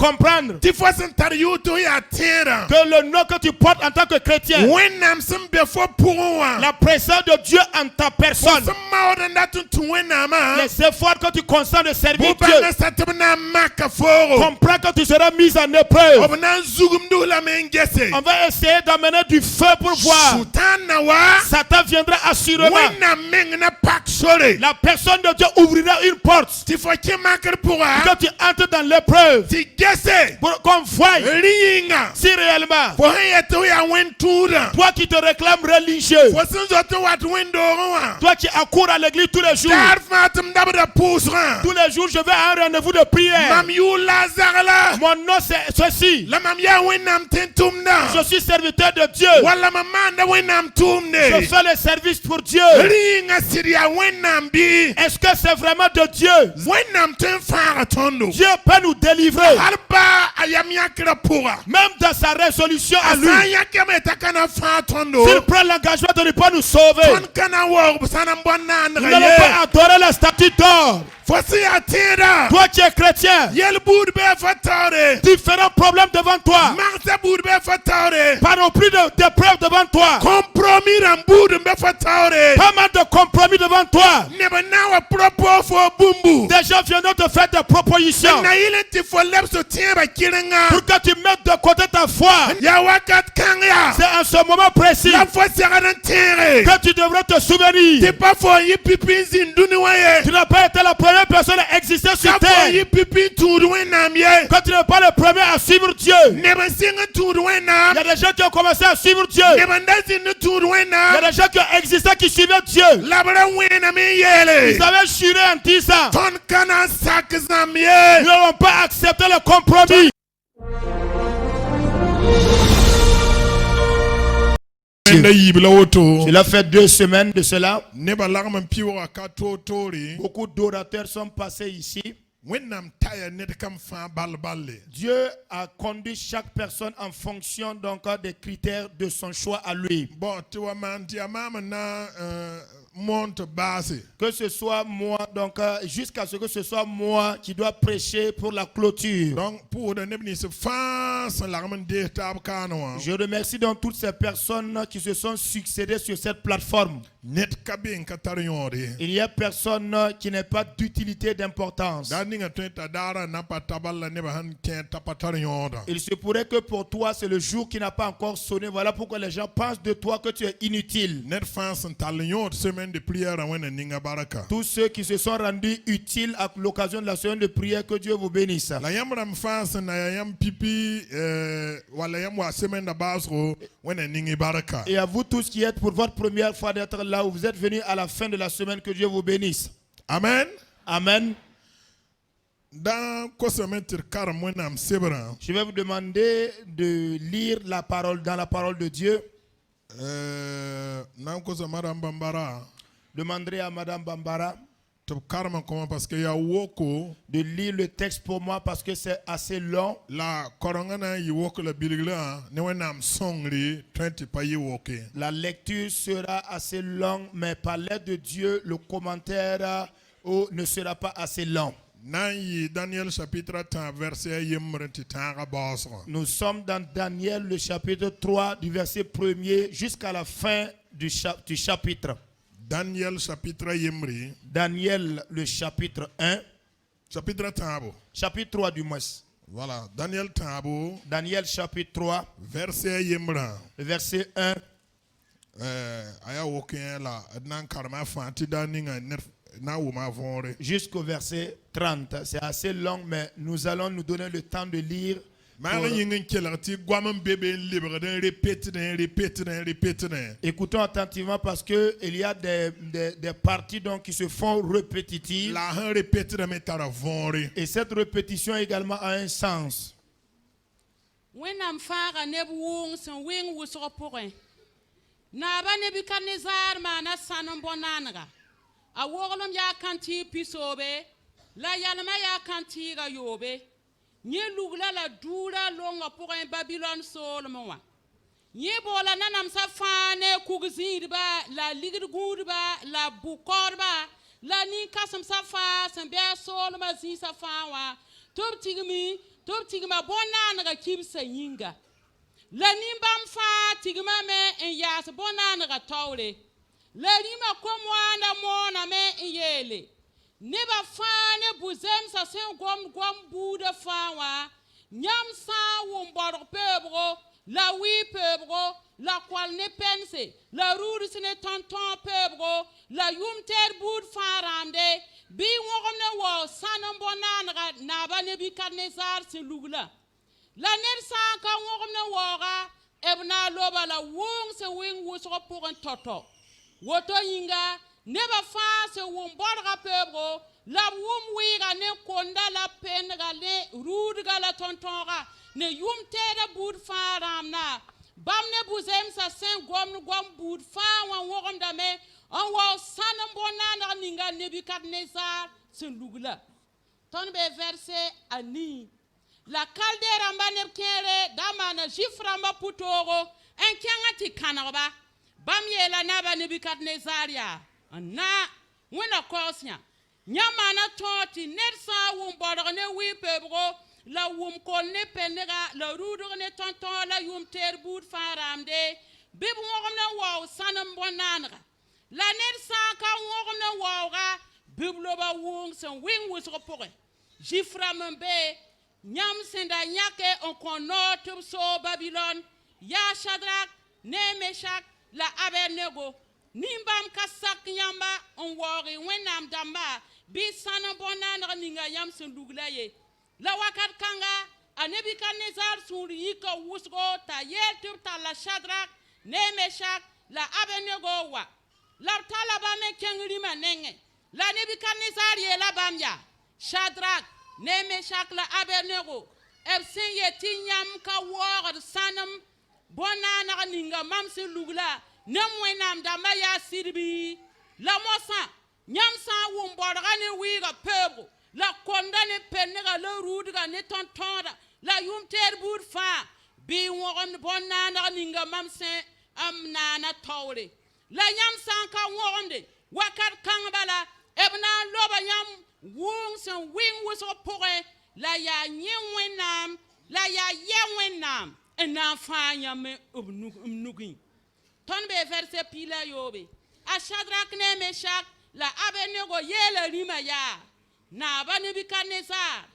comprendre que le nom que tu portes en tant que chrétien, la présence de Dieu en ta personne, les efforts que tu consens de servir Dieu, comprends que tu seras mis en épreuve. On va essayer d'amener du feu pour voir. Satan viendra assurément. La personne de Dieu ouvrira une porte. Que tu entres dans l'épreuve. Pour qu'on voie si réellement toi qui te réclames religieux, toi qui accours à l'église tous les jours, tous les jours je vais à un rendez-vous de prière. Mon nom c'est ceci. Je suis serviteur de Dieu. Je fais le service pour Dieu. Est-ce que c'est vraiment de Dieu? Dieu peut nous délivrer. Même dans sa résolution à lui, s'il prend l'engagement de ne pas nous sauver, nous n'allons pas adorer la statue d'or. Toi qui es chrétien, différents problèmes devant toi, panoplie d'épreuves devant toi, pas mal de compromis devant toi. Des gens viennent te faire des propositions pour que tu mettes de côté ta foi. C'est en ce moment précis que tu devrais te souvenir. Tu n'as pas été la première personne à exister sur terre. Quand tu n'es pas le premier à suivre Dieu, il y a des gens qui ont commencé à suivre Dieu. Il y a des gens qui ont existé qui suivaient Dieu. Ils avaient juré en disant, nous n'allons pas accepter le compromis. Cela fait 2 semaines de cela. Beaucoup d'orateurs sont passés ici. Dieu a conduit chaque personne en fonction donc des critères de son choix à lui. Que ce soit moi, donc jusqu'à ce que ce soit moi qui dois prêcher pour la clôture. Je remercie donc toutes ces personnes qui se sont succédées sur cette plateforme. Il y a personne qui n'a pas d'utilité d'importance. Il se pourrait que pour toi c'est le jour qui n'a pas encore sonné. Voilà pourquoi les gens pensent de toi que tu es inutile. Tous ceux qui se sont rendus utiles à l'occasion de la semaine de prière, que Dieu vous bénisse. Et à vous tous qui êtes pour votre première fois d'être là, où vous êtes venus à la fin de la semaine, que Dieu vous bénisse. Amen. Amen. Je vais vous demander de lire la parole dans la parole de Dieu. Demanderai à Madame Bambara de lire le texte pour moi parce que c'est assez long. La lecture sera assez longue, mais par l'aide de Dieu, le commentaire ne sera pas assez long. Nous sommes dans Daniel, le chapitre 3, du verset 1er jusqu'à la fin du chapitre. Daniel chapitre Yemri. Daniel le chapitre 1. Chapitre 3 du moins. Voilà, Daniel Tabo. Daniel chapitre 3. Verset Yemra. Verset 1. Jusqu'au verset 30. C'est assez long, mais nous allons nous donner le temps de lire. Écoutons attentivement parce que il y a des parties donc qui se font répétitives. Et cette répétition également a un sens. Nye lugla la dura longa pour un Babylone sol moa. Nye bola nanam sa fane kugzirba la ligurba la bukorba la ni kasam sa fa sam be sol ma zi sa fawa. Top tigmi Top tigma bona nga kibsa yinga. La nimbam fa tigma me en yas bona nga tawle. La nima komwana mona me yele. Neba fa ne buzem sa sen gom bude fa wa. Nyam sa wumbar pebro. La wi pebro, la kwal ne pense, la roure sene tonton pebro, la yum ter boud faramde, bi wogom ne wo sanam bonan na ba ne bi Nebukadnezar se lugla. La ner sa ka wogom ne woga, ebna loba la wong se wing wusro pour un toto. Woto yinga, neba fa se wumborga pebro, la wum wiga ne konda la penga ne rudga la tontonga. Ne yum tere boud faram na bam ne buzem sa sen gom boud fa wan wogom dame an wa sanam bonana ninga Nebukadnezar sen lugla ton be verset ani la caldera mbaner kere dama na jiframba putoro en kyangati kanaba bam yela na ba Nebukadnezar ya na wona kosnya nyama na toti nersa wum bodro ne wi pebro la wum kol ne penega la rudo ne tonton la yum ter boud faramde bib ngom na waw sanam bonanga la ner sa ka ngom na wawga bib lo ba wung sen wing wus ko pore jifra mbe nyam senda nyake on kono tub so Babylon ya Shadrach ne Meshach la Abednego nimbam kasak nyamba on wori wenam damba bi sanam bonanga ninga yam sen duglaye la wakat kanga a Nebukadnezar suri yika wusgo ta yeltub ta la Shadrach ne Meshach la Abednego wa la talaba me kengri manenge la Nebukadnezar ye la bamya Shadrach ne Meshach la Abednego ebsen ye tinyam ka wor sanam bonana ninga mamse lugla ne mwenam da maya sirbi la mosa nyam sa wumborga ne wiga pebo la condamne penega le rudiga ne tontonda la yum ter boud fa bi won bonna ninga mamse am nana tawre la nyam sanka wonde wakat kangabala ebna loba nyam wung sen wing wuso pore la ya nyenwenam la ya yenwenam en fa nyame ubnugi ton be verset pila yobe a Shadrach ne Meshach la Abednego yele rima ya na ba Nebukadnezar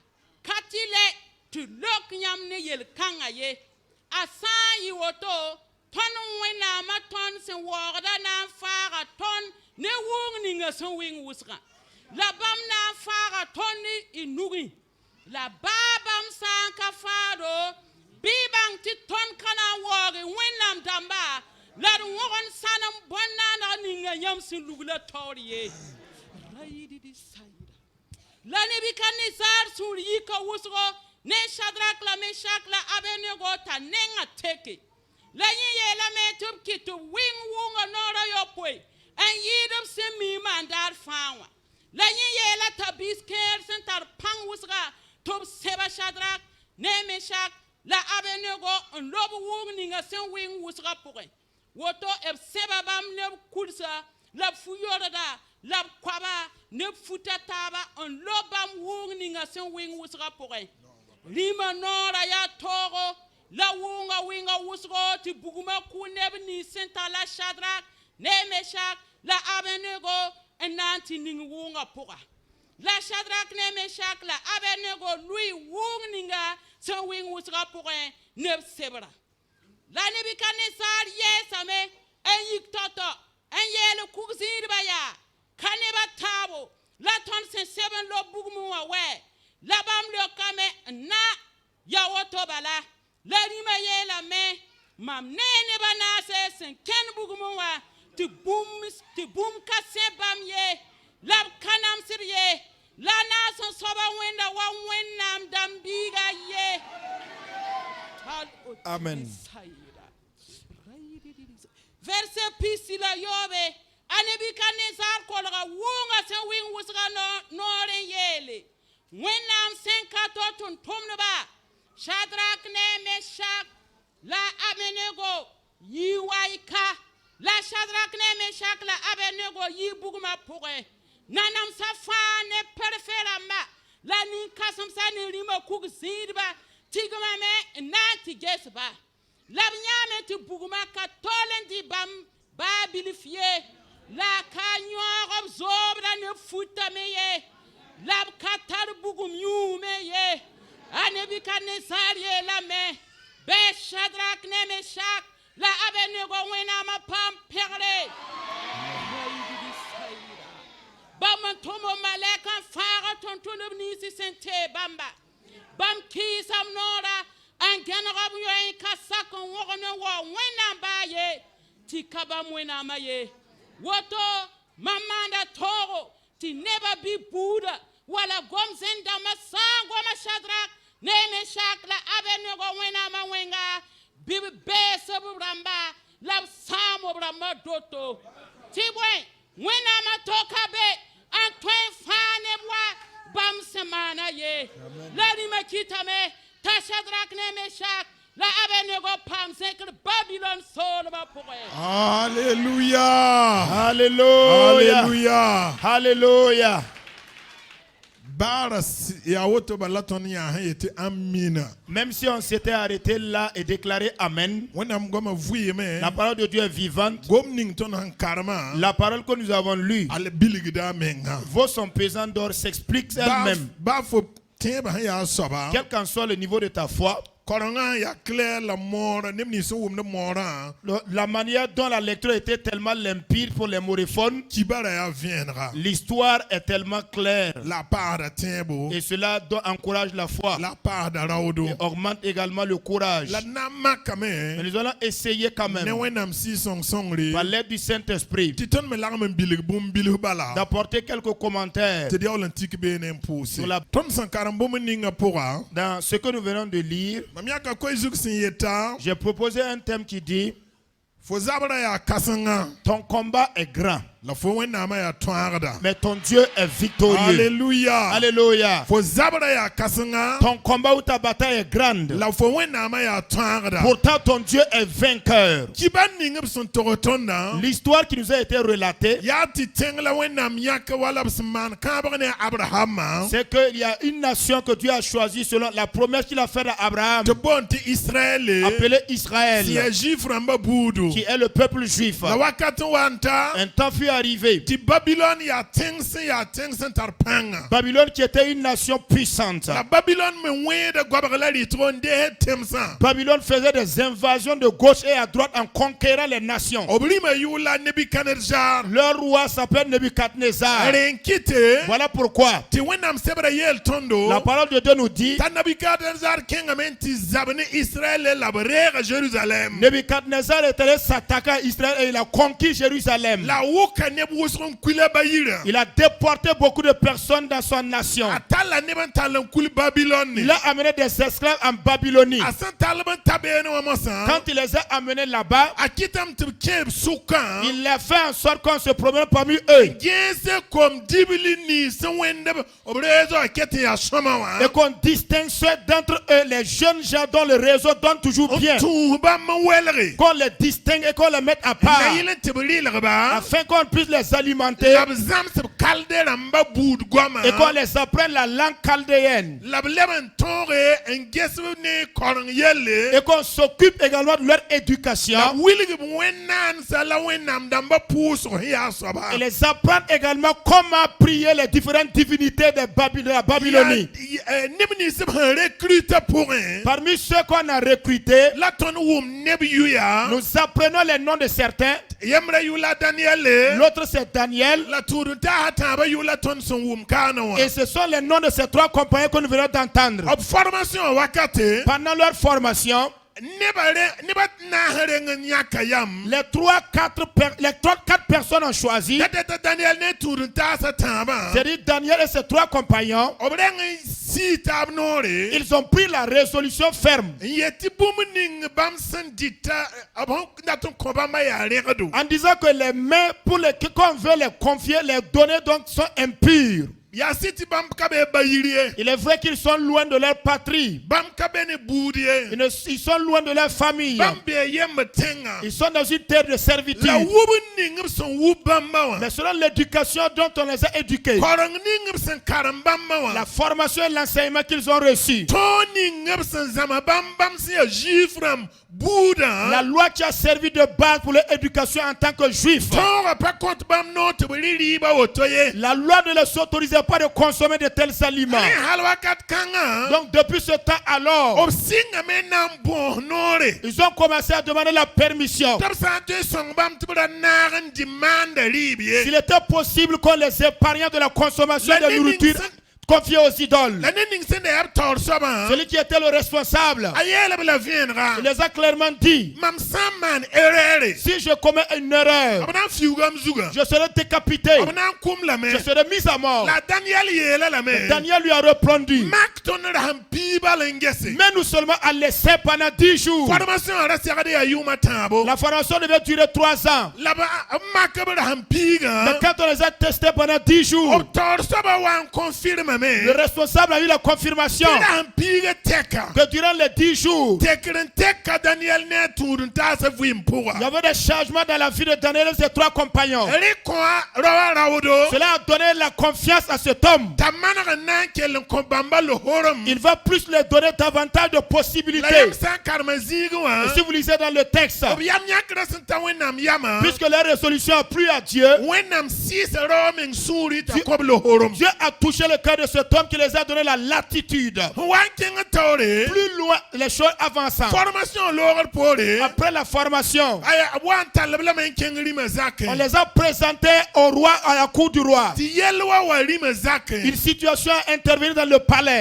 katile tu lok nyam ne yel kanga ye asa yi woto ton wena ma ton sen worda na fara ton ne wung ni nga sen wing wusra la bam na fara ton ni inugi la babam san ka faro bibang ti ton kana wori wenam damba la wogon sanam bonna ni nga nyam sen lugla toriye raidi di la Nebukadnezar sur yika wusgo ne Shadrach la Meshach la Abednego ta nenga teke la ye la metub kitu wing wunga nora yopwe en yidum semi mandar fawa la ye la tabisker sentar pang wusga tob seba Shadrach ne Meshach la Abednego en lob wung ninga sen wing wusga pore woto eb seba bam ne kulsa la fuyorada la kwaba ne futataba on lobam wung ninga sen wing wusga pore lima nora ya toro la wunga winga wusgo ti buguma kuneb ni senta la Shadrach ne Meshach la Abednego enanti ning wunga pora la Shadrach ne Meshach la Abednego lui wung ninga sen wing wusga pore neb sebra la Nebukadnezar yesame en yiktoto en yele kugzir baya kaneba tabo la ton sen seven lo bugmu wa we la bam lo kame na ya woto bala la rima ye la me mam nene bana se sen ken bugmu wa ti boom ka se bam ye la kanam sir ye la na son soba wenda wa wennam dambiga ye amen verset pisi la yobe Nebukadnezar kolga wunga sen wing wusga no yele wennam sen kato tun tumnaba Shadrach ne Meshach la Abednego yi waika la Shadrach ne Meshach la Abednego yi buguma pore nanam sa fa ne perfera ma la ni kasam sa ni rima kug zidba tigmame nanti gesba lab nyame ti buguma ka tolen di bam babilifie la kanyo zobra ne futa meye lab katar bugum yume ye anebi kanesari la me be Shadrach ne Meshach la Abednego wena ma pam perle bam tomo maleka fara tontolo nisi sente bamba bam kisam nora an genera buyo kasako wono wo wena baye tikaba mwena maye woto mamanda toro ti never be Buddha wala gomzenda masango ma Shadrach ne Meshach la Abednego wena ma wenga bibi bese bramba la samo bramba doto tibwe wena ma toka be Antoine fane mwa bam semana ye la ni makita me ta Shadrach ne Meshach la Abednego pam sekre Babylon son ma pourre. Alléluia. Alléluia. Alléluia. Alléluia. Même si on s'était arrêté là et déclaré Amen, la parole de Dieu est vivante. La parole que nous avons lue vaut son pesant d'or, s'explique elle-même. Quel qu'en soit le niveau de ta foi, la manière dont la lecture était tellement limpide pour les moréphones, l'histoire est tellement claire. Et cela encourage la foi. Et augmente également le courage. Mais nous allons essayer quand même, par l'aide du Saint-Esprit, d'apporter quelques commentaires sur dans ce que nous venons de lire. J'ai proposé un thème qui dit: ton combat est grand, mais ton Dieu est victorieux. Alléluia. Alléluia. Ton combat ou ta bataille est grande, pourtant ton Dieu est vainqueur. L'histoire qui nous a été relatée, c'est qu'il y a une nation que Dieu a choisie selon la promesse qu'il a faite à Abraham, appelée Israël, qui est le peuple juif. Un temps fut arrivé, Babylone qui était une nation puissante, Babylone faisait des invasions de gauche et à droite en conquérant les nations. Leur roi s'appelle Nebuchadnezzar. Voilà pourquoi la parole de Dieu nous dit: Nebuchadnezzar est allé s'attaquer à Israël et il a conquis Jérusalem. Il a déporté beaucoup de personnes dans son nation. Il a amené des esclaves en Babylonie. Quand il les a amenés là-bas, il a fait en sorte qu'on se promène parmi eux et qu'on distingue ceux d'entre eux, les jeunes gens dont le réseau donne toujours bien, qu'on les distingue et qu'on les mette à part afin qu'on puisse les alimenter et qu'on les apprenne la langue chaldéenne et qu'on s'occupe également de leur éducation et les apprendre également comment prier les différentes divinités de la Babylonie. Parmi ceux qu'on a recrutés, nous apprenons les noms de certains. L'autre c'est Daniel. Et ce sont les noms de ces trois compagnons que nous venons d'entendre. Pendant leur formation, les trois, quatre personnes ont choisi. C'est-à-dire Daniel et ses trois compagnons. Ils ont pris la résolution ferme en disant que les mains pour lesquelles on veut les confier, les donner donc sont impures. Il est vrai qu'ils sont loin de leur patrie. Ils sont loin de leur famille. Ils sont dans une terre de servitude. Mais selon l'éducation dont on les a éduqués, la formation et l'enseignement qu'ils ont reçu, la loi qui a servi de base pour leur éducation en tant que juifs, la loi ne les autorisait pas de consommer de tels aliments. Donc depuis ce temps alors, ils ont commencé à demander la permission. S'il était possible qu'on les épargne de la consommation de nourriture confié aux idoles. Celui qui était le responsable, il les a clairement dit: si je commets une erreur, je serai décapité, je serai mis à mort. Daniel lui a répondu: mais nous seulement à laisser pendant 10 jours. La formation devait durer 3 ans. Mais quand on les a testés pendant 10 jours, le responsable a eu la confirmation que durant les 10 jours, il y avait des changements dans la vie de Daniel et ses 3 compagnons. Cela a donné la confiance à cet homme. Il va plus leur donner davantage de possibilités. Et si vous lisez dans le texte, puisque leur résolution a plu à Dieu, Dieu a touché le cœur de cet homme qui les a donné la latitude. Plus loin, les choses avancent. Après la formation, on les a présentés au roi, à la cour du roi. Une situation a intervenu dans le palais.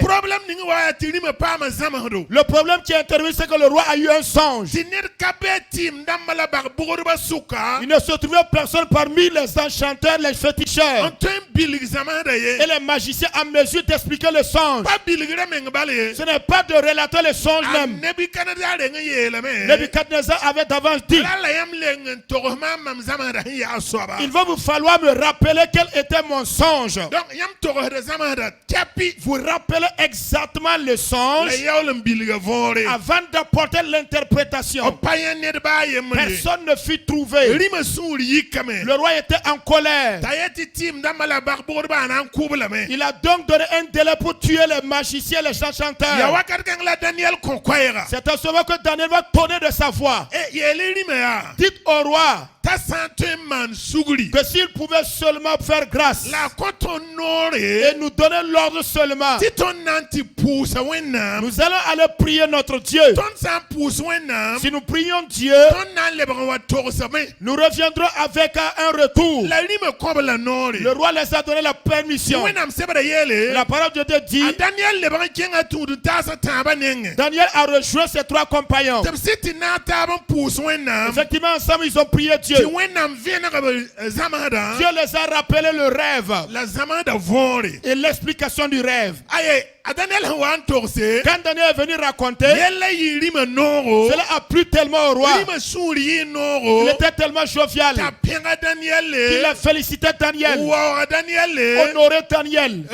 Le problème qui est intervenu, c'est que le roi a eu un songe. Il ne se trouvait personne parmi les enchanteurs, les féticheurs et les magiciens à mesure d'expliquer le songe. Ce n'est pas de relater le songe même. Nebuchadnezzar avait d'avance dit: il va vous falloir me rappeler quel était mon songe. Vous rappelez exactement le songe avant d'apporter l'interprétation. Personne ne fut trouvé. Le roi était en colère. Il a donc donné un délai pour tuer les magiciens, les enchanteurs. C'est à ce moment que Daniel va tonner de sa voix. Dites au roi que s'il pouvait seulement faire grâce et nous donner l'ordre seulement, nous allons aller prier notre Dieu. Si nous prions Dieu, nous reviendrons avec un retour. Le roi les a donné la permission. La parole de Dieu dit: Daniel a rejoint ses 3 compagnons. Effectivement, ensemble, ils ont prié Dieu. Dieu les a rappelé le rêve et l'explication du rêve. Quand Daniel est venu raconter, cela a plu tellement au roi. Il était tellement jovial qu'il a félicité Daniel, honoré Daniel.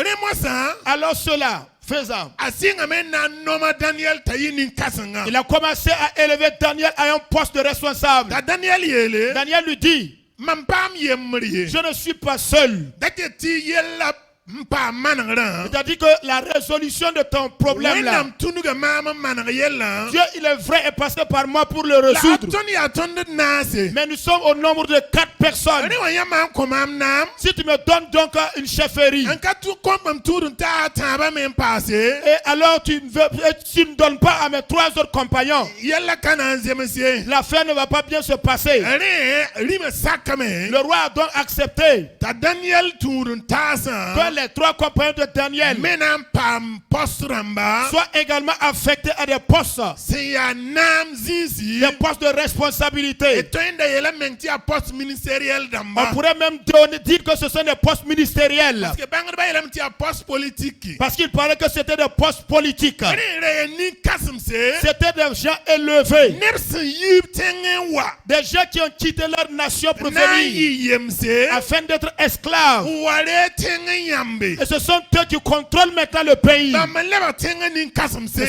Alors cela faisant, il a commencé à élever Daniel à un poste de responsable. Daniel lui dit: je ne suis pas seul. C'est-à-dire que la résolution de ton problème là, Dieu il est vrai est passé par moi pour le résoudre. Mais nous sommes au nombre de 4 personnes. Si tu me donnes donc une chefferie, et alors tu ne donnes pas à mes 3 autres compagnons, l'affaire ne va pas bien se passer. Le roi a donc accepté que les 3 compagnons de Daniel soient également affectés à des postes de responsabilité. On pourrait même dire que ce sont des postes ministériels, parce qu'il paraît que c'était des postes politiques. C'était des gens élevés, des gens qui ont quitté leur nation pour venir afin d'être esclaves Et ce sont eux qui contrôlent maintenant le pays. Ce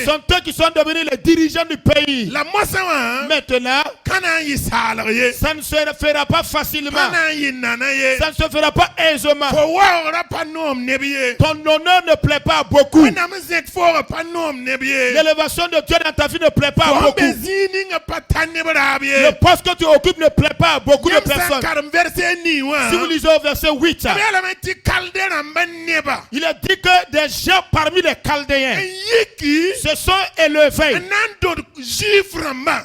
sont eux qui sont devenus les dirigeants du pays. Maintenant, ça ne se fera pas facilement. Ça ne se fera pas aisément. Ton honneur ne plaît pas à beaucoup. L'élévation de Dieu dans ta vie ne plaît pas à beaucoup. Le poste que tu occupes ne plaît pas à beaucoup de personnes. Si vous lisez au verset 8, il est dit que des gens parmi les Chaldéens se sont élevés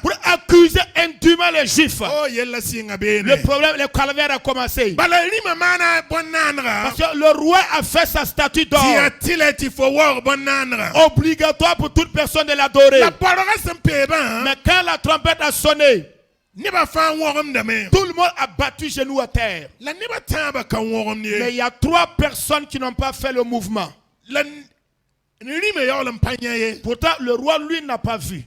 pour accuser indûment les Juifs. Le problème, le calvaire a commencé. Parce que le roi a fait sa statue d'or obligatoire pour toute personne de l'adorer. Mais quand la trompette a sonné, tout le monde a battu genou à terre. Mais il y a 3 personnes qui n'ont pas fait le mouvement. Pourtant, le roi, lui, n'a pas vu.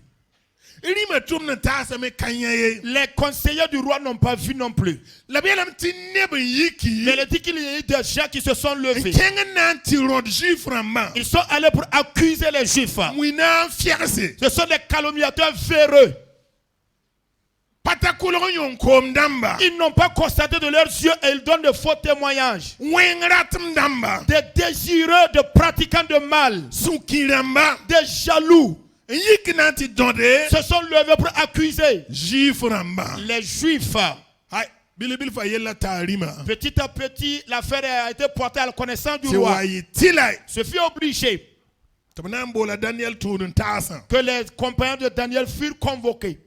Les conseillers du roi n'ont pas vu non plus. Mais il dit qu'il y a eu des gens qui se sont levés. Ils sont allés pour accuser les Juifs. Ce sont des calomniateurs véreux. Ils n'ont pas constaté de leurs yeux et ils donnent de faux témoignages. Des désireux, de pratiquants de mal, des jaloux, se sont levés pour accuser les Juifs. Petit à petit, l'affaire a été portée à la connaissance du roi. Ce fut obligé que les compagnons de Daniel furent convoqués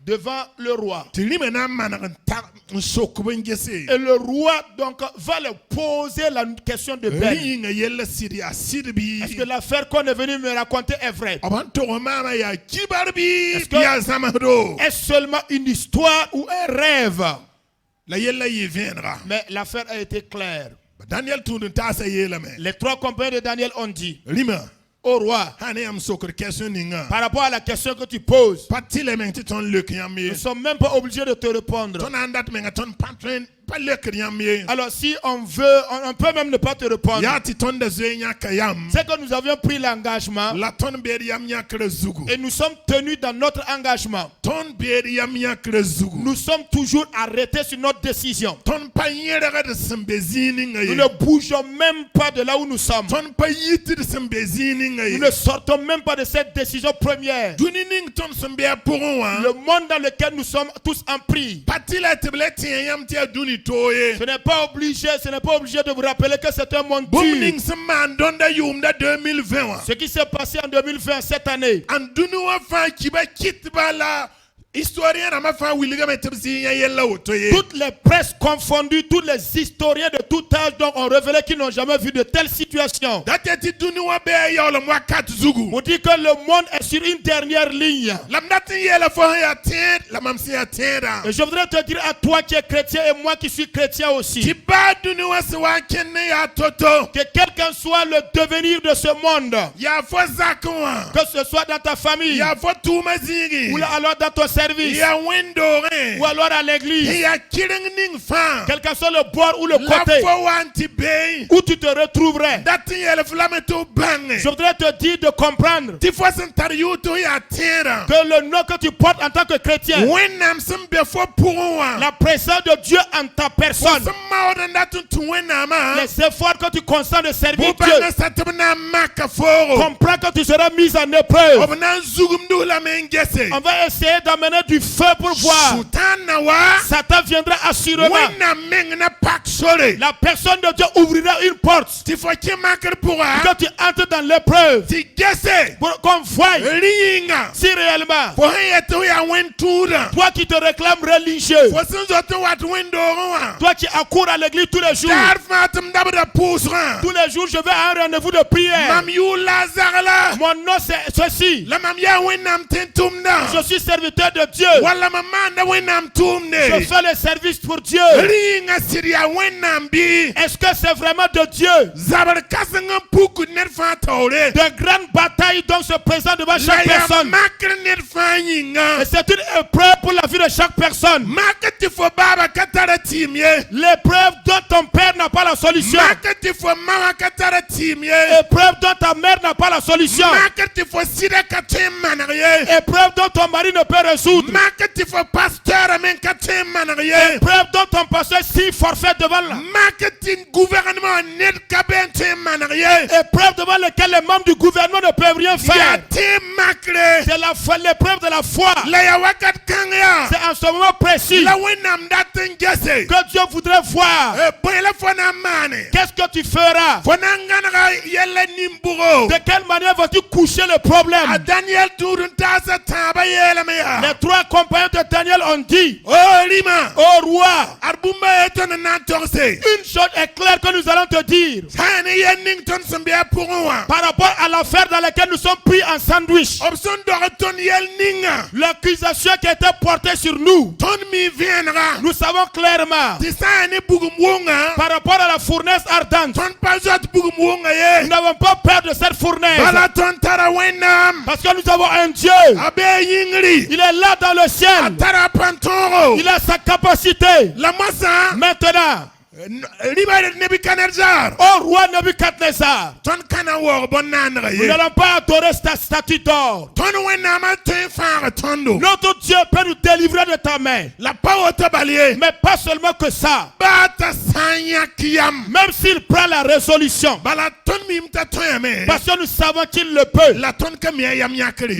devant le roi. Et le roi donc va leur poser la question de Ben. Est-ce que l'affaire qu'on est venu me raconter est vraie? Est-ce seulement une histoire ou un rêve? Mais l'affaire a été claire. Les 3 compagnons de Daniel ont dit au roi, par rapport à la question que tu poses, nous ne sommes même pas obligés de te répondre. Alors si on veut, on peut même ne pas te répondre. C'est que nous avions pris l'engagement et nous sommes tenus dans notre engagement. Nous sommes toujours arrêtés sur notre décision. Nous ne bougeons même pas de là où nous sommes. Nous ne sortons même pas de cette décision première. Le monde dans lequel nous sommes tous en pris. Ce n'est pas obligé de vous rappeler que c'est un monde dur. Ce qui s'est passé en 2020 cette année. Toutes les presses confondues, tous les historiens de tout âge donc ont révélé qu'ils n'ont jamais vu de telle situation. On dit que le monde est sur une dernière ligne. Et je voudrais te dire à toi qui es chrétien et moi qui suis chrétien aussi, que quel qu'en soit le devenir de ce monde, que ce soit dans ta famille ou alors dans ton service, ou alors à l'église, quel que soit le bord ou le côté où tu te retrouverais, je voudrais te dire de comprendre que le nom que tu portes en tant que chrétien, la présence de Dieu en ta personne, les efforts que tu consens de servir Dieu, comprends que tu seras mis en épreuve. On va essayer d'amener du feu pour voir. Satan viendra assurément. La personne de Dieu ouvrira une porte pour que tu entres dans l'épreuve, pour qu'on voie si réellement toi qui te réclames religieux, toi qui accours à l'église tous les jours, je vais à un rendez-vous de prière. Mon nom c'est ceci. Je suis serviteur de Dieu. Je fais le service pour Dieu. Est-ce que c'est vraiment de Dieu? De grandes batailles donc se présentent devant chaque personne. Et c'est une épreuve pour la vie de chaque personne. L'épreuve dont ton père n'a pas la solution. Épreuve dont ta mère n'a pas la solution. Épreuve dont ton mari ne peut résoudre. Épreuve dont ton pasteur est si forfait devant la. Épreuve devant laquelle les membres du gouvernement ne peuvent rien faire. C'est l'épreuve de la foi. C'est en ce moment précis que Dieu voudrait voir. Qu'est-ce que tu feras? De quelle manière vas-tu coucher le problème? Les trois compagnons de Daniel ont dit: oh roi, une chose est claire que nous allons te dire par rapport à l'affaire dans laquelle nous sommes pris en sandwich. L'accusation qui a été portée sur nous, nous savons clairement par rapport à la fournaise ardente. Nous n'avons pas peur de cette fournaise parce que nous avons un Dieu. Il est là dans le ciel. Il a sa capacité. Maintenant, oh roi Nebuchadnezzar, nous n'allons pas adorer ta statue d'or. Notre Dieu peut nous délivrer de ta main. Mais pas seulement que ça. Même s'il prend la résolution, parce que nous savons qu'il le peut,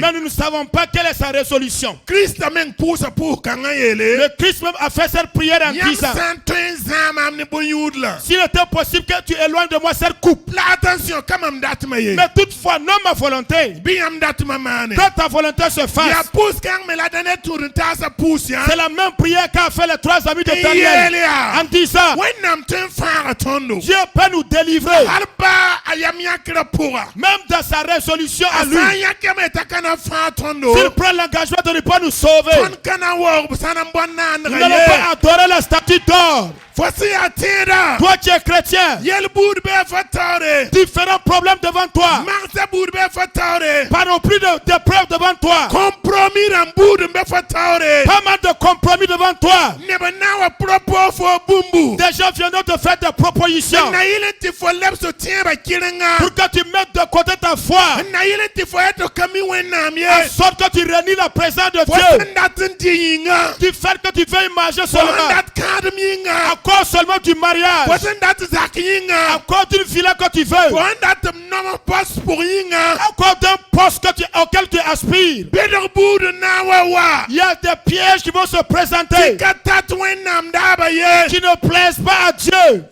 mais nous ne savons pas quelle est sa résolution. Le Christ même a fait cette prière en disant: s'il était possible que tu éloignes de moi cette coupe. Mais toutefois, non ma volonté, que ta volonté se fasse. C'est la même prière qu'a fait les trois amis de Daniel en disant: Dieu peut nous délivrer. Même dans sa résolution à lui, s'il prend l'engagement de ne pas nous sauver, nous n'allons pas adorer la statue d'or. Toi qui es chrétien, différents problèmes devant toi, panoplie d'épreuves devant toi, pas mal de compromis devant toi. Des gens viendront te faire des propositions pour que tu mettes de côté ta foi, en sorte que tu réunis la présence de Dieu, du fait que tu veux manger seulement, à cause seulement du mariage, à cause d'une villa que tu veux, à cause d'un poste auquel tu aspires. Il y a des pièges qui vont se présenter qui ne plaisent pas à Dieu.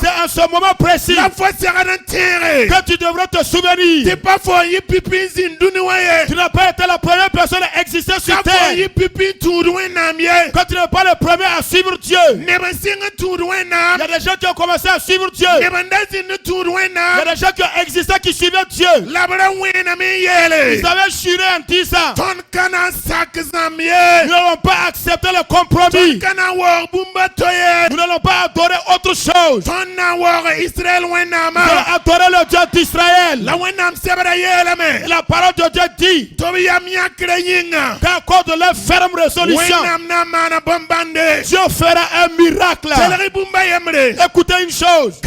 C'est en ce moment précis que tu devrais te souvenir. Tu n'as pas été la première personne à exister sur terre, que tu n'es pas le premier à suivre Dieu. Il y a des gens qui ont commencé à suivre Dieu. Il y a des gens qui ont existé qui suivaient Dieu. Ils avaient juré en disant: nous n'allons pas accepter le compromis. Nous n'allons pas adorer autre chose. Nous allons adorer le Dieu d'Israël. La parole de Dieu dit qu'à cause de leur ferme résolution, Dieu fera un miracle. Écoutez une chose,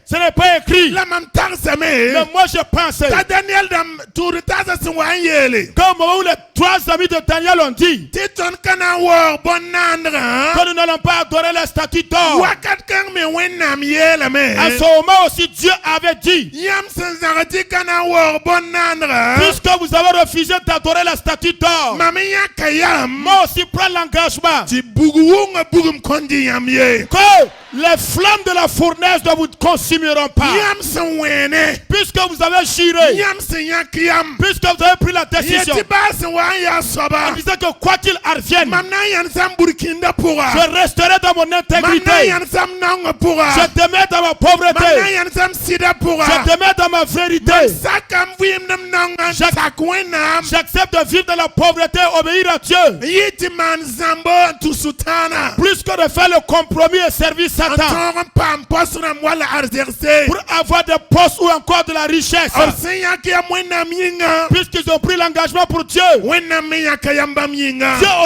ce n'est pas écrit, mais moi je pensais qu'au moment où les trois amis de Daniel ont dit que nous n'allons pas adorer la statue d'or, à ce moment aussi Dieu avait dit: puisque vous avez refusé d'adorer la statue d'or, moi aussi prends l'engagement que les flammes de la fournaise ne vous consumeront pas. Puisque vous avez juré, puisque vous avez pris la décision en disant que quoi qu'il advienne, je resterai dans mon intégrité, je demeure dans ma pauvreté, je demeure dans ma vérité, j'accepte de vivre dans la pauvreté, obéir à Dieu, plus que de faire le compromis et servir Satan pour avoir des postes ou encore de la richesse. Puisqu'ils ont pris l'engagement pour Dieu, Dieu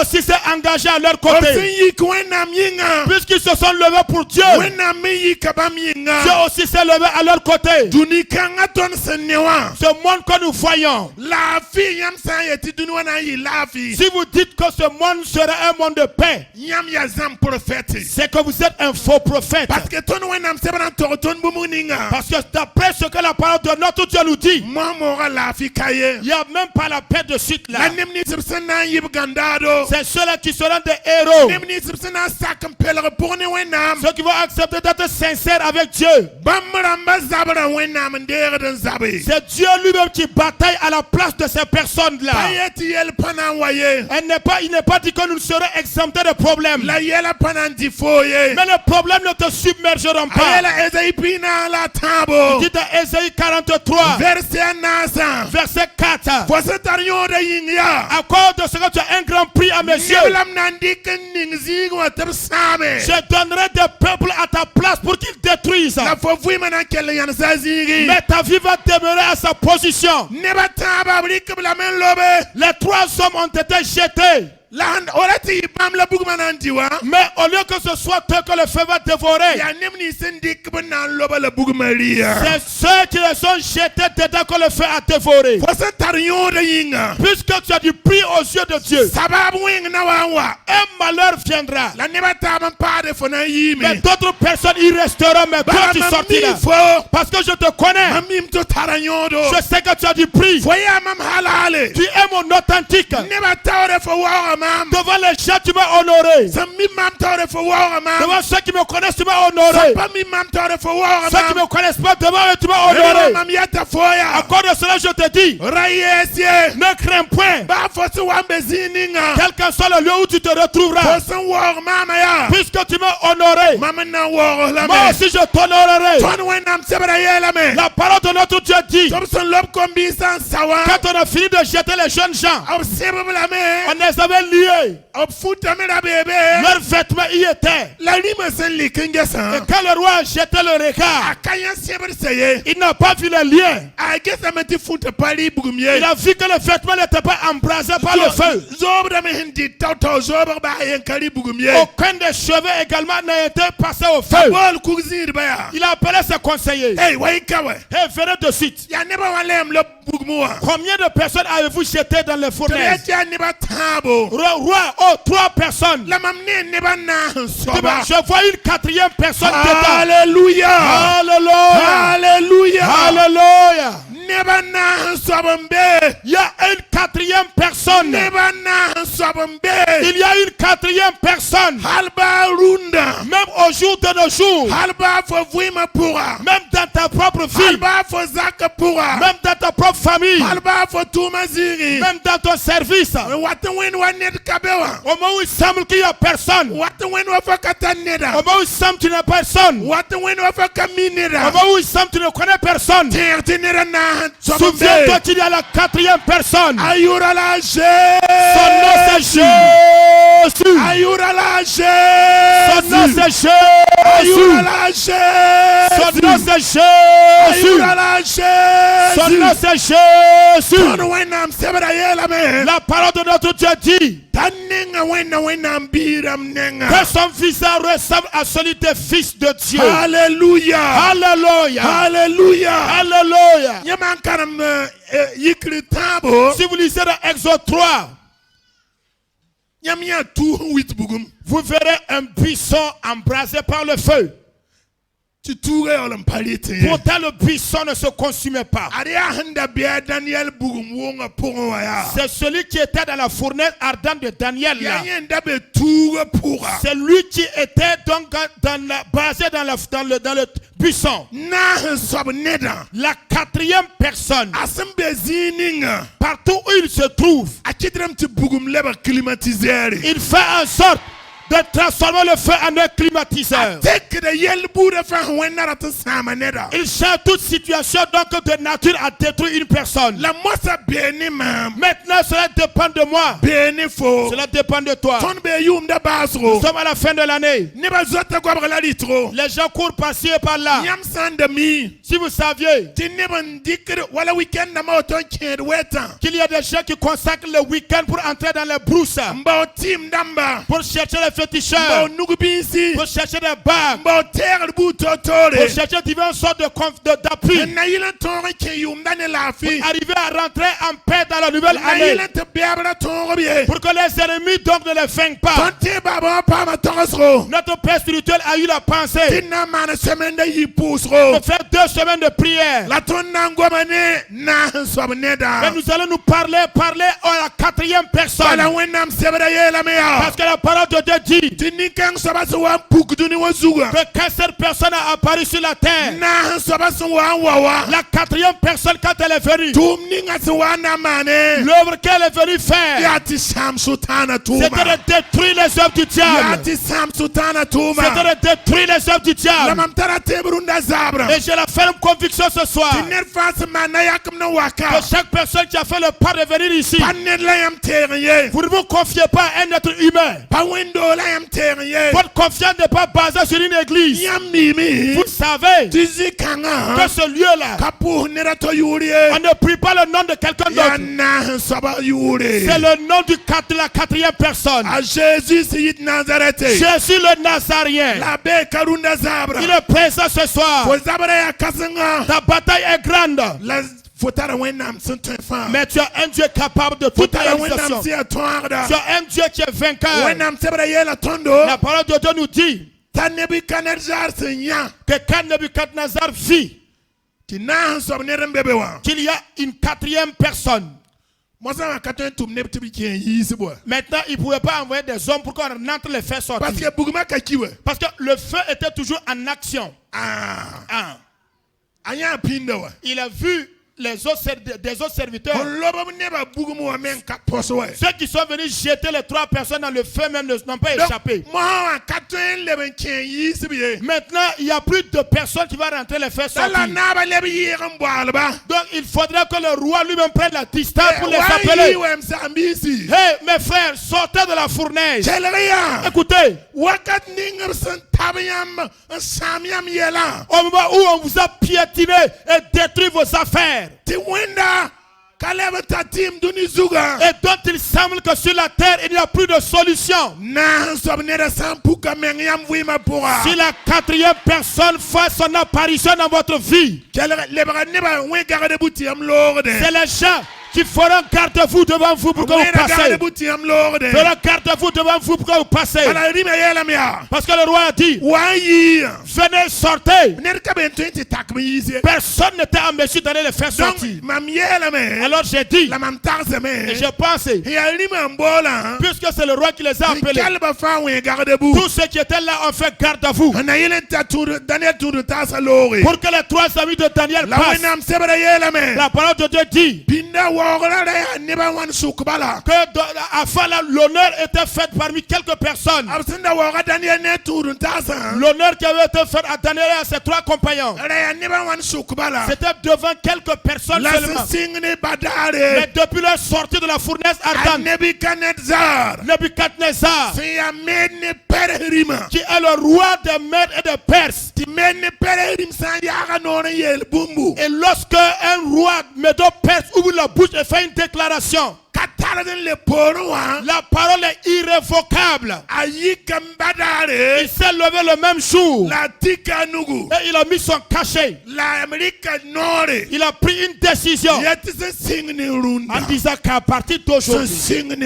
aussi s'est engagé à leur côté. Puisqu'ils se sont levés pour Dieu, Dieu aussi s'est levé à leur côté. Ce monde que nous voyons, si vous dites que ce monde serait un monde de paix, c'est que vous êtes un faux prophète. Parce que d'après ce que la parole de notre Dieu nous dit, il n'y a même pas la paix de suite là. C'est ceux-là qui seront des héros, ceux qui vont accepter d'être sincères avec Dieu. C'est Dieu lui-même qui bataille à la place de ces personnes-là. Il n'est pas dit que nous serons exemptés de problèmes. Mais le problème ne te submergeront pas. Il dit dans Ésaïe 43, verset 4, à cause de ce que tu as un grand prix à mes yeux, je donnerai des peuples à ta place pour qu'ils détruisent. Mais ta vie va demeurer à sa position. Les 3 hommes ont été jetés. Mais au lieu que ce soit toi que le feu va dévorer, c'est ceux qui les sont jetés dedans que le feu a dévoré. Puisque tu as du prix aux yeux de Dieu, un malheur viendra. Mais d'autres personnes y resteront, mais toi tu sortiras. Parce que je te connais. Je sais que tu as du prix. Tu es mon authentique. Devant les gens, tu m'as honoré. Devant ceux qui me connaissent, tu m'as honoré. Ceux qui ne me connaissent pas, devant eux, tu m'as honoré. À cause de cela, je te dis, ne crains point. Quel que soit le lieu où tu te retrouveras, puisque tu m'as honoré, moi aussi je t'honorerai. La parole de notre Dieu dit, quand on a fini de jeter les jeunes gens, on les avait liés. Leurs vêtements y étaient. Et quand le roi a jeté le regard, il n'a pas vu les liens. Il a vu que le vêtement n'était pas embrasé par le feu. Aucun des cheveux également n'a été passé au feu. Il a appelé ses conseillers. Hey, venez de suite. Combien de personnes avez-vous jeté dans les fournaises? Roi, 3 personnes. Je vois une 4e personne dedans. Alléluia. Alléluia. Alléluia. Alléluia. Il y a une 4e personne. Il y a une 4e personne. Même au jour de nos jours. Même dans ta propre vie. Même dans ta propre famille. Même dans ton service. Au moment où il semble qu'il n'y a personne. Au moment où il semble qu'il n'y a personne. Au moment où il semble que tu ne connais personne. Souviens-toi qu'il y a la 4e personne. Son nom c'est Jésus. Son nom c'est Jésus. Son nom c'est Jésus. Son nom c'est Jésus. La parole de notre Dieu dit que son visage ressemble à celui des fils de Dieu. Alléluia. Alléluia. Alléluia. Alléluia. Si vous lisez dans Exode 3, vous verrez un buisson embrasé par le feu. Pourtant le buisson ne se consumait pas. C'est celui qui était dans la fournaise ardente de Daniel là. C'est lui qui était donc basé dans le buisson. La 4e personne, partout où il se trouve, il fait en sorte de transformer le feu en un climatiseur. Il cherche toute situation donc de nature à détruire une personne. Maintenant, cela dépend de moi. Cela dépend de toi. Nous sommes à la fin de l'année. Les gens courent par-ci et par-là. Si vous saviez qu'il y a des gens qui consacrent le week-end pour entrer dans les brousses, pour chercher les féticheurs, pour chercher des bagues, pour chercher diverses sortes d'appui, pour arriver à rentrer en paix dans la nouvelle année, pour que les ennemis donc ne les vainquent pas. Notre Père spirituel a eu la pensée de faire 2 semaines de prière. Mais nous allons nous parler à la 4e personne. Parce que la parole de Dieu dit que quand cette personne a apparu sur la terre, la 4e personne, quand elle est venue, l'œuvre qu'elle est venue faire, c'était de détruire les œuvres du diable. C'était de détruire les œuvres du diable. Et j'ai la ferme conviction ce soir que chaque personne qui a fait le pas de venir ici, vous ne vous confiez pas à un être humain. Votre confiance n'est pas basée sur une église. Vous savez que ce lieu-là, on ne prie pas le nom de quelqu'un d'autre. C'est le nom de la 4e personne. Jésus le Nazarien. Il est présent ce soir. Ta bataille est grande. Mais tu as un Dieu capable de toute réalisation. Tu as un Dieu qui est vainqueur. La parole de Dieu nous dit que quand Nebuchadnezzar vit qu'il y a une 4e personne, maintenant il ne pouvait pas envoyer des hommes pour qu'on entre les fers sortir. Parce que le feu était toujours en action. Il a vu des autres serviteurs. Ceux qui sont venus jeter les 3 personnes dans le feu même n'ont pas échappé. Maintenant, il n'y a plus de personnes qui vont rentrer les fers sortir. Donc, il faudrait que le roi lui-même prenne la distance pour les appeler. Hey, mes frères, sortez de la fournaise. Écoutez. Au moment où on vous a piétiné et détruit vos affaires, et dont il semble que sur la terre il n'y a plus de solution, si la 4e personne fait son apparition dans votre vie, c'est les gens qui feront garde-vous devant vous pour que vous passez. Feront garde-vous devant vous pour que vous passez. Parce que le roi a dit, venez, sortez. Personne n'était en mesure d'aller les faire sortir. Alors j'ai dit, et j'ai pensé, puisque c'est le roi qui les a appelés, tous ceux qui étaient là ont fait garde à vous pour que les 3 amis de Daniel passent. La parole de Dieu dit que afin l'honneur était fait parmi quelques personnes. L'honneur qui avait été fait à Daniel et à ses 3 compagnons, c'était devant quelques personnes seulement. Mais depuis leur sortie de la fournaise ardente, Nebuchadnezzar, qui est le roi des Mèdes et des Perses, et lorsque un roi médo-perse ouvre la bouche et fait une déclaration, la parole est irrévocable. Il s'est levé le même jour et il a mis son cachet. Il a pris une décision en disant qu'à partir d'aujourd'hui,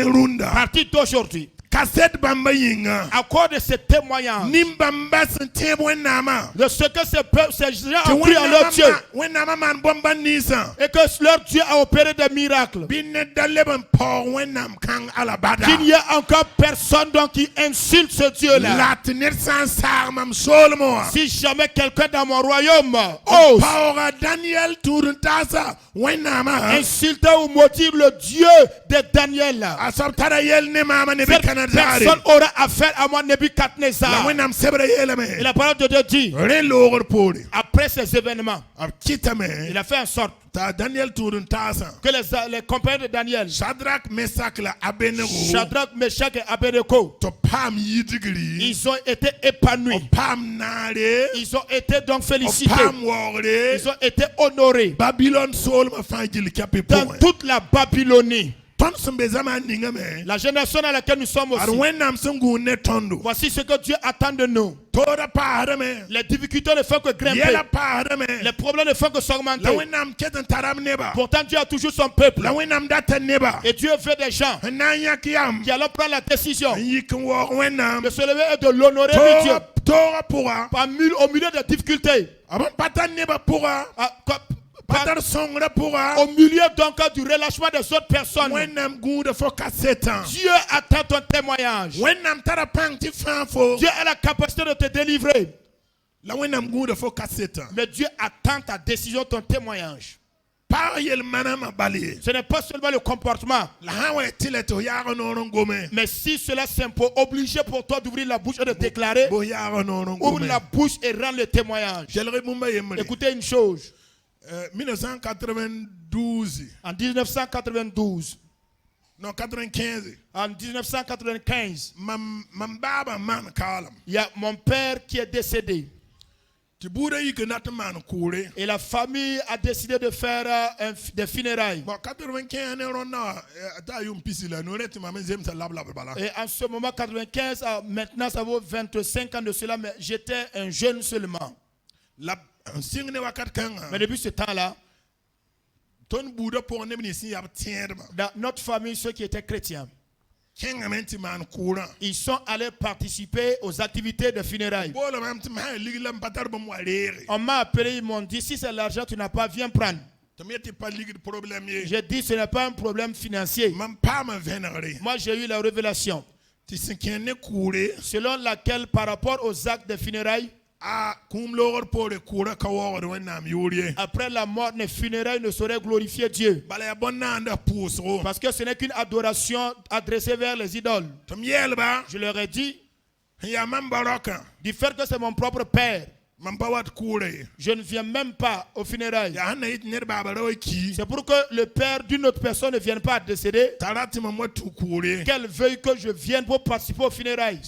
à cause de ce témoignage de ce que ces gens ont cru en leur Dieu et que leur Dieu a opéré des miracles, qu'il n'y a encore personne donc qui insulte ce Dieu-là. Si jamais quelqu'un dans mon royaume ose insulter ou maudire le Dieu de Daniel, personne aura affaire à moi, Nebuchadnezzar. Et la parole de Dieu dit, après ces événements, il a fait en sorte que les compagnons de Daniel, Shadrach, Meshach et Abednego, ils ont été épanouis. Ils ont été donc félicités. Ils ont été honorés dans toute la Babylonie. La génération dans laquelle nous sommes aussi. Voici ce que Dieu attend de nous. Les difficultés ne font que grimper. Les problèmes ne font que s'augmenter. Pourtant Dieu a toujours son peuple. Et Dieu veut des gens qui allons prendre la décision de se lever et de l'honorer de Dieu. Au milieu des difficultés. Au milieu donc du relâchement des autres personnes, Dieu attend ton témoignage. Dieu a la capacité de te délivrer. Mais Dieu attend ta décision, ton témoignage. Ce n'est pas seulement le comportement. Mais si cela s'impose, obligé pour toi d'ouvrir la bouche et de déclarer, ouvre la bouche et rends le témoignage. Écoutez une chose. 1992. En 1992. Non, 95. En 1995. Il y a mon père qui est décédé. Et la famille a décidé de faire des funérailles. Et en ce moment, 95, maintenant ça vaut 25 ans de cela, mais j'étais un jeune seulement. Mais depuis ce temps-là, dans notre famille, ceux qui étaient chrétiens, ils sont allés participer aux activités de funérailles. On m'a appelé, ils m'ont dit, si c'est l'argent tu n'as pas, viens prendre. J'ai dit, ce n'est pas un problème financier. Moi, j'ai eu la révélation selon laquelle, par rapport aux actes de funérailles, après la mort, les funérailles ne sauraient glorifier Dieu. Parce que ce n'est qu'une adoration adressée vers les idoles. Je leur ai dit, du fait que c'est mon propre père, je ne viens même pas aux funérailles. C'est pour que le père d'une autre personne ne vienne pas décéder, qu'elle veuille que je vienne pour participer aux funérailles.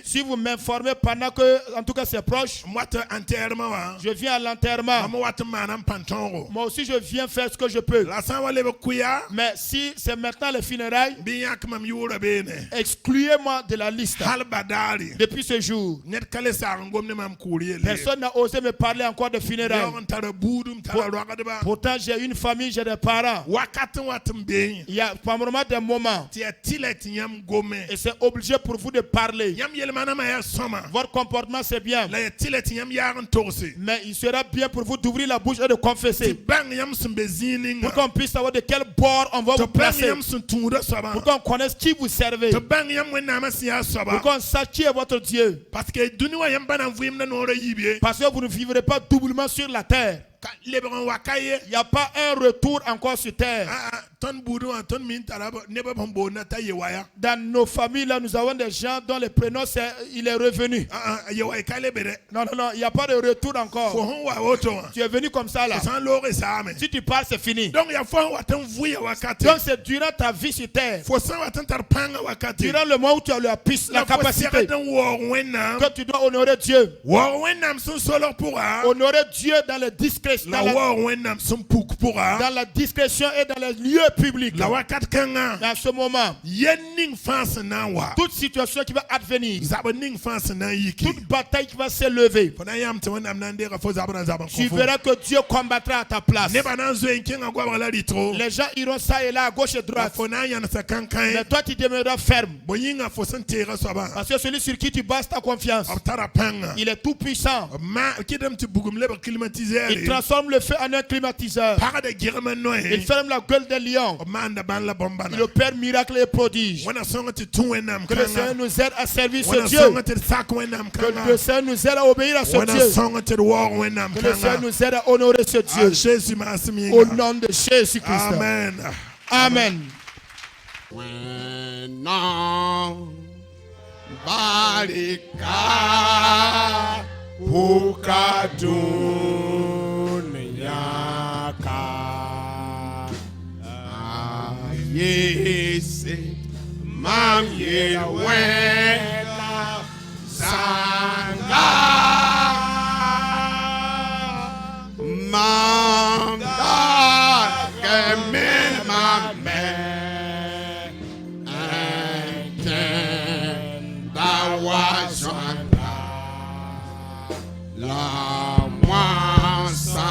Si vous m'informez pendant que, en tout cas c'est proche, je viens à l'enterrement. Moi aussi je viens faire ce que je peux. Mais si c'est maintenant les funérailles, excluez-moi de la liste. Depuis ce jour, personne n'a osé me parler encore de funérailles. Pourtant, j'ai une famille, j'ai des parents. Il y a par moment des moments. Et c'est obligé pour vous de parler. Votre comportement, c'est bien. Mais il sera bien pour vous d'ouvrir la bouche et de confesser. Pour qu'on puisse savoir de quel bord on va vous placer. Pour qu'on connaisse qui vous servez. Pour qu'on sache qui est votre Dieu. Parce que vous ne vivrez pas doublement sur la terre. Il n'y a pas un retour encore sur terre. Dans nos familles, là, nous avons des gens dont le prénom, il est revenu. Non, il n'y a pas de retour encore. Tu es venu comme ça, là. Si tu pars, c'est fini. Donc, c'est durant ta vie sur terre, durant le moment où tu as la capacité, que tu dois honorer Dieu. Honorer Dieu dans le discrétion. Dans la discrétion et dans les lieux publics. Dans ce moment, toute situation qui va advenir, toute bataille qui va s'élever, tu verras que Dieu combattra à ta place. Les gens iront ça et là, à gauche et droite. Mais toi, tu demeureras ferme. Parce que celui sur qui tu bases ta confiance, il est tout puissant. Il transforme le feu en un climatiseur. Il ferme la gueule des lions. Il opère miracle et prodige. Que le Seigneur nous aide à servir ce Dieu. Que le Seigneur nous aide à obéir à ce Dieu. Que le Seigneur nous aide à honorer ce Dieu. Au nom de Jésus-Christ. Amen. Amen. Balika Pukaduniaka Yesi Mam Yewena Sanga Mam Kemen Mame La moisa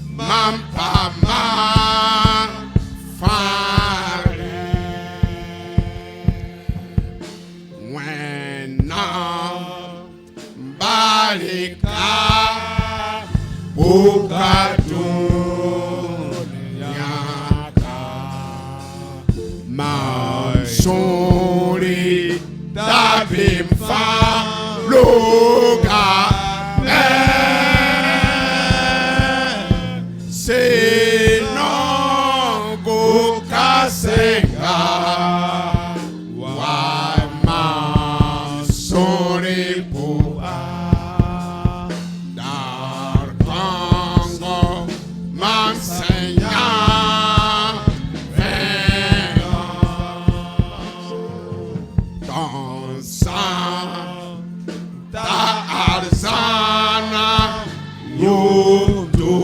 mampama fare when balika Pukaduniaka Mashori Dabimfa Loga Senongo Kasenga Wama Sori Pua Dar Congo Mansenya Dansa Da Arzana Yudu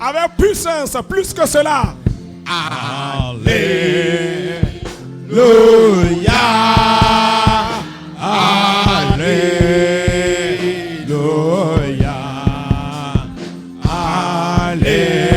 Avec puissance, plus que cela. Alléluia. Alléluia. Alléluia.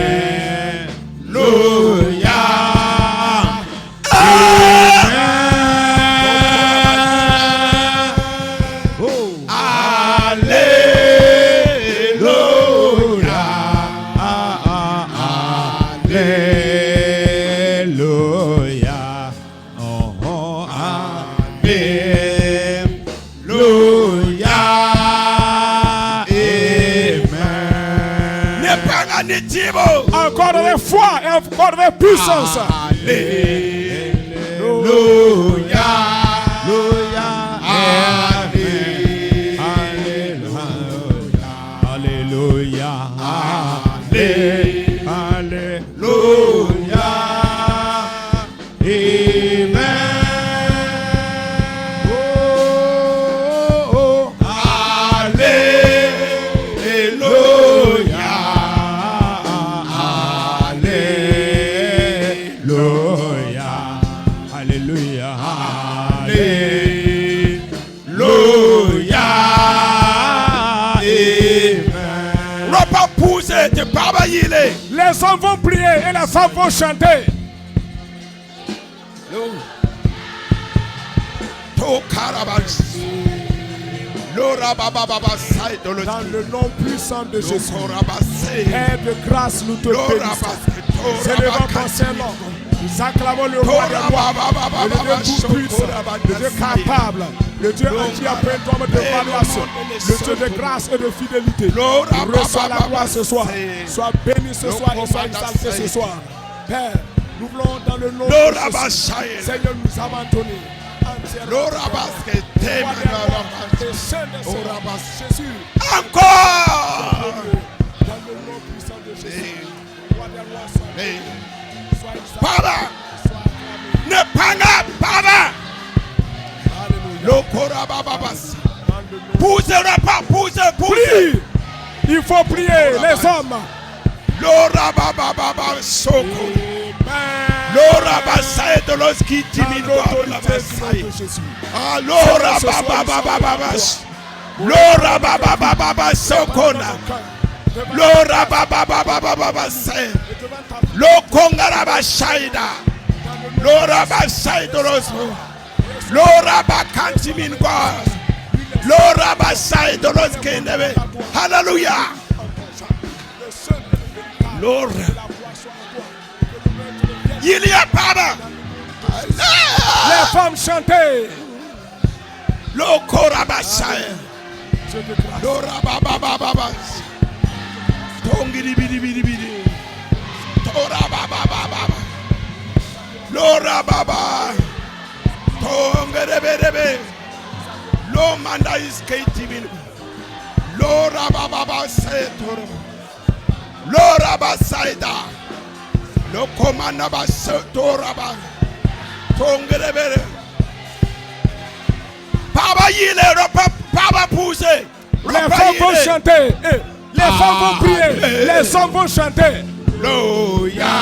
Encore avec foi et encore avec puissance. Alléluia. Alléluia. Alléluia. Amen. Les hommes vont prier et les femmes vont chanter. Dans le nom puissant de Jésus, Père de grâce, nous te bénissons. Célébrons ton Saint-Nom. Nous acclamons le roi des rois, le Dieu tout-puissant, le Dieu capable. Le Dieu en qui a pris un homme de valuation, le Dieu de grâce et de fidélité, reçois la gloire ce soir. Sois béni ce soir et sois exalté ce soir. Père, nous voulons dans le nom de Jésus. Seigneur, nous abandonner. Jésus. Encore. Dans le nom puissant de Jésus. Papa. Ne panga, Papa. Poussez pas, poussez. Il faut prier, les hommes. Lora baba baba soko. Lora basaye de los qui timide la basaye. Lora baba baba baba. Lora baba baba sokona. Lora baba baba baba say. Lo kongara bashaida. Lora basaye de los. Lora bakanti minwa. Lora basaye de los kendebe. Hallelujah. Lord, il y a Papa. Les femmes chantaient. Le Korabashaye. Lora Baba Baba. Tongiri Bidi Bidi Bidi. Tora Baba Baba. Lora Baba. Tongere Bebe. Lo Manda is Katie. Lora Baba Setor. Lora Basaida, le commandant Basatoraba, Tongerebere. Papa Yile, Papa pousse. Les femmes vont chanter, les femmes vont prier, les hommes vont chanter. Alléluia,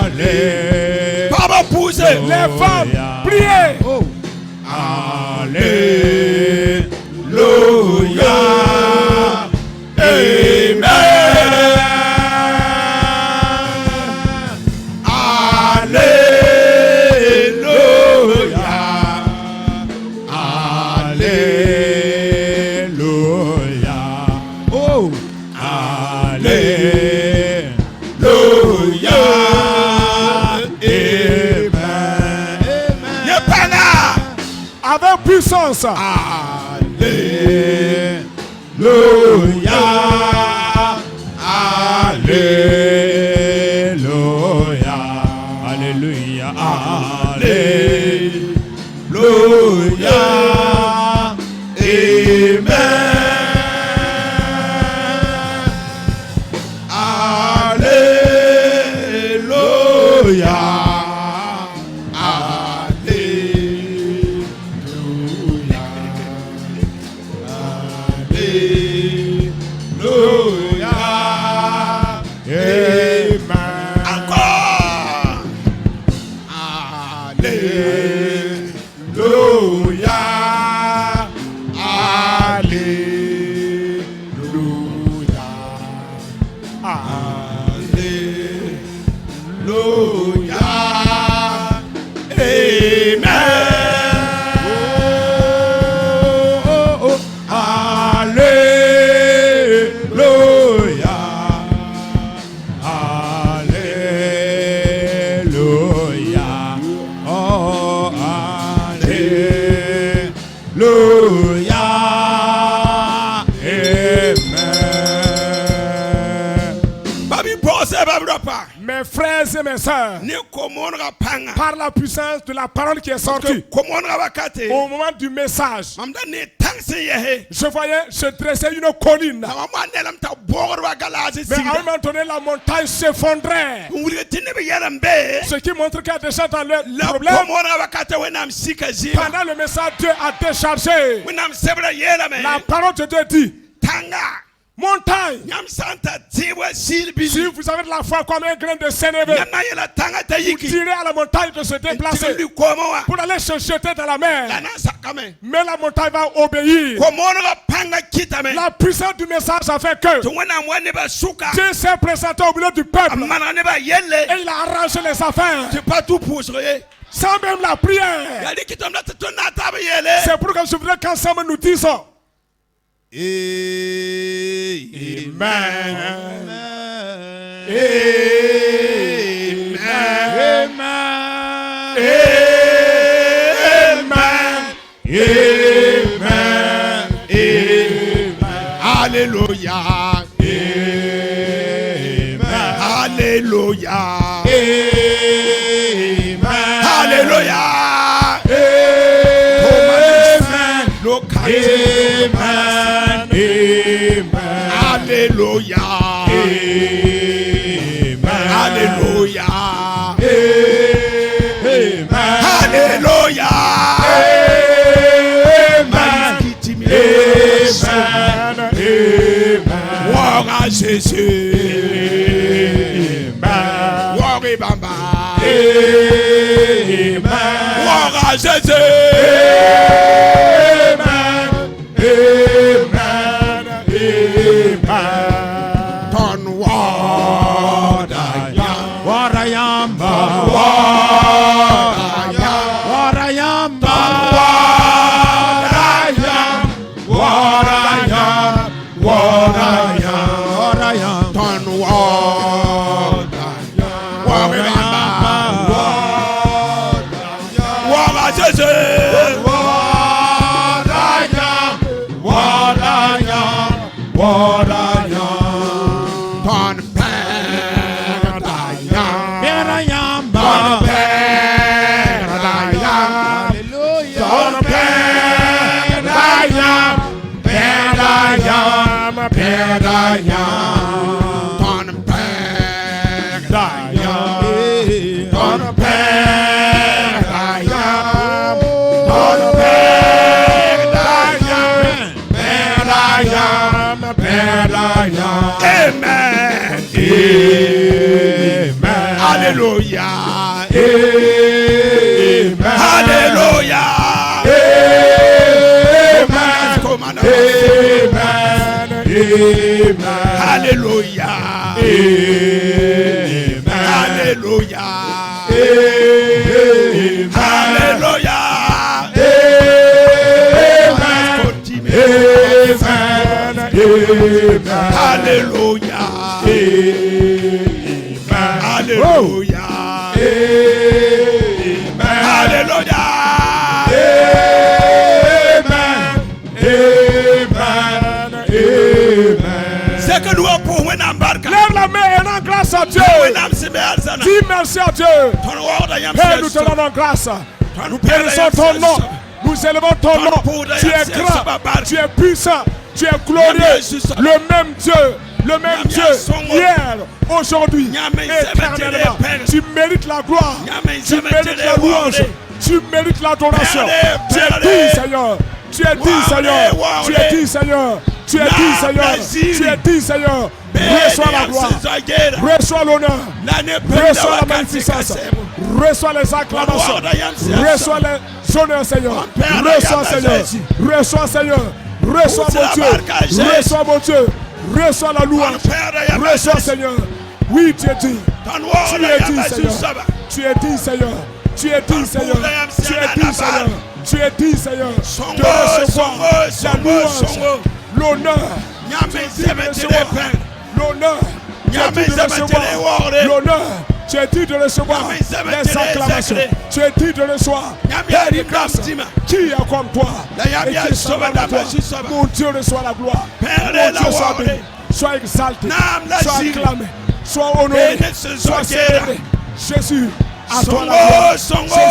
allez. Papa pousse. Les femmes prier. Alléluia. Amen. Alléluia. Alléluia. Oh. Alléluia. Amen. Avec puissance. Alléluia. Alléluia. Alléluia. Alléluia. Amen. Alléluia. Mes frères et mes sœurs, par la puissance de la parole qui est sortie, au moment du message, je voyais se dresser une colline. Mais à un moment donné, la montagne s'effondrait. Ce qui montre qu'il y a des gens dans le problème. Pendant le message, Dieu a déchargé. La parole de Dieu dit: montagne, si vous avez de la foi comme un grain de sénévé, vous tirez à la montagne de se déplacer pour aller se jeter dans la mer. Mais la montagne va obéir. La puissance du message a fait que Dieu s'est présenté au milieu du peuple et il a arrangé les affaires sans même la prière. C'est pourquoi je voudrais qu'ensemble nous disons Amen. Amen. Amen. Alléluia. Alléluia. Alléluia. Alléluia. Alléluia. Alléluia. Gloire à Jésus. Gloire et Bamba. Gloire à Jésus. Alléluia. Alléluia. Alléluia. Alléluia. Alléluia. Alléluia. Alléluia. Alléluia. C'est que nous pour lève la main et rends grâce à Dieu. Dis merci à Dieu. Père, nous te rendons grâce. Nous bénissons ton nom. Nous élevons ton nom. Tu es grand, tu es puissant, tu es glorieux. Le même Dieu. Le même Dieu, hier, aujourd'hui, éternellement. Tu mérites la gloire, tu mérites la louange, tu mérites l'adoration. Tu es digne, Seigneur. Tu es digne, Seigneur. Tu es digne, Seigneur. Tu es digne, Seigneur. Tu es digne, Seigneur. Reçois la gloire, reçois l'honneur, reçois la magnificence, reçois les acclamations, reçois les honneurs, Seigneur. Reçois, Seigneur. Reçois, Seigneur. Reçois, mon Dieu. Reçois, mon Dieu. Reçois la louange. Reçois, Seigneur. Oui, tu es digne. Tu es digne, Seigneur. Tu es digne, Seigneur. Tu es digne, Seigneur. Tu es digne, Seigneur. Tu es digne, Seigneur. De recevoir la louange, l'honneur. L'honneur. Tu es digne de recevoir l'honneur. Tu es digne de recevoir les acclamations. Tu es digne de recevoir les grâces. Qui est comme toi? Et qui est comme toi? Mon Dieu, reçois la gloire. Mon Dieu, sois béni. Sois exalté. Sois acclamé. Sois honoré. Sois célébré. Jésus, à toi la gloire.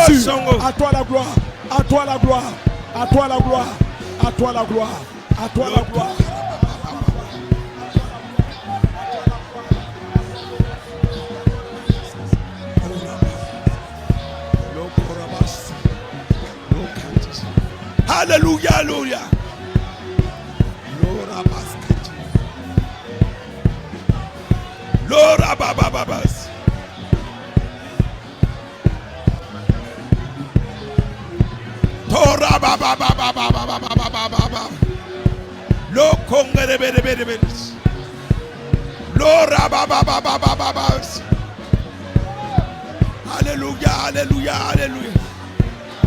Jésus, à toi la gloire. À toi la gloire. À toi la gloire. À toi la gloire. À toi la gloire. Alléluia, alléluia. Lora baba babas. Tora baba baba baba baba. Lo kongere bere bere bere. Lora baba baba baba. Alléluia, alléluia, alléluia.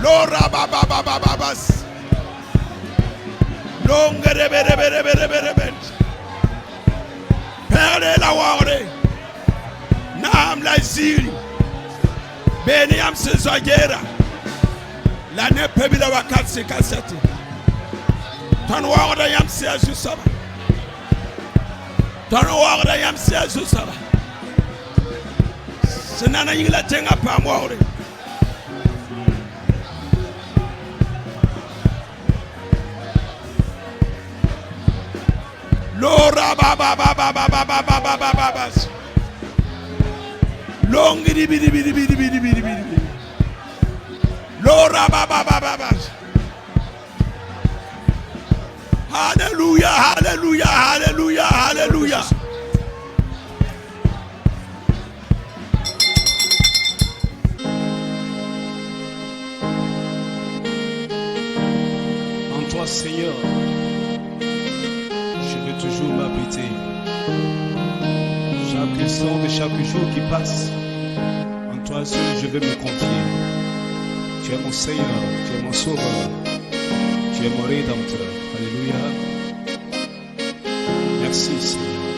Lora baba baba babas. Longere bere bere bere bere bere. Père la ware. Naam la zili. Beni am sezagera. La ne pebila wakati kasete. Tan ware yam se azu saba. Tono wagda yam sia susaba. Senana yingla tenga pa mwore. Lora baba baba baba baba baba baba. Long di bidi bidi bidi bidi bidi bidi. Lora baba baba baba. Hallelujah, hallelujah, hallelujah, hallelujah. En toi, Seigneur, je vais toujours m'habiter. Chaque instant de chaque jour qui passe, en toi seul je vais me confier. Tu es mon Seigneur, tu es mon Sauveur, tu es mon Rédempteur. Alléluia. Merci Seigneur.